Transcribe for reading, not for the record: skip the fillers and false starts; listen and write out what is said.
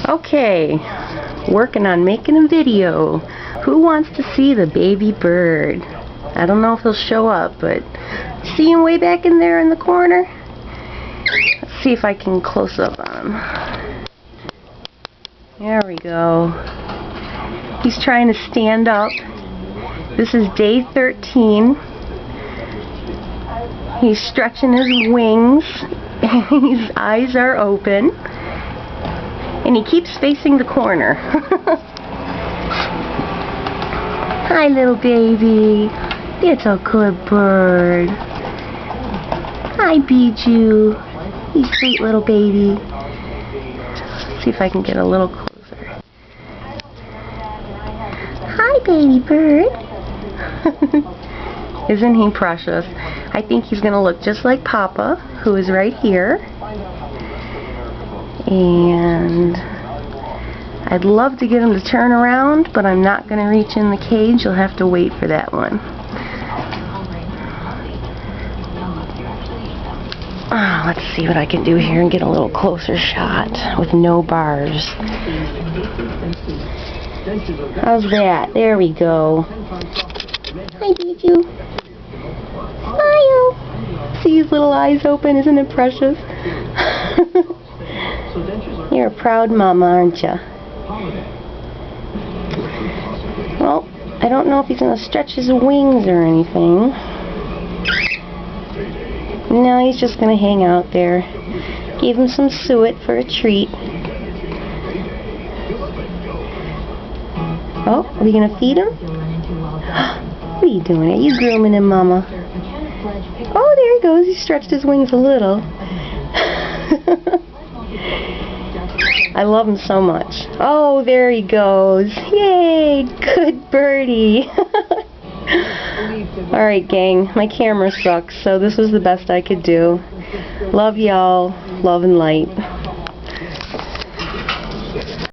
Okay, working on making a video. Who wants to see the baby bird? I don't know if he'll show up, but see him way back in there in the corner? Let's see if I can close up on him. There we go. He's trying to stand up. This is day 13. He's stretching his wings. His eyes are open. And he keeps facing the corner. Hi, little baby. It's a good bird. Hi, Bijou. You sweet little baby. Let's see if I can get a little closer. Hi, baby bird. Isn't he precious? I think he's going to look just like Papa, who is right here. And I'd love to get him to turn around, but I'm not going to reach in the cage. You'll have to wait for that one. Let's see what I can do here and get a little closer shot with no bars. How's that? There we go. Hi, Bijou. Smile. See his little eyes open? Isn't it precious? You're a proud mama, aren't you? Well, I don't know if he's going to stretch his wings or anything. No, he's just going to hang out there. Gave him some suet for a treat. Oh, are we going to feed him? What are you doing? Are you grooming him, Mama? Oh, there he goes. He stretched his wings a little. I love him so much. Oh, there he goes. Yay! Good birdie. Alright, gang. My camera sucks, so this was the best I could do. Love y'all. Love and light.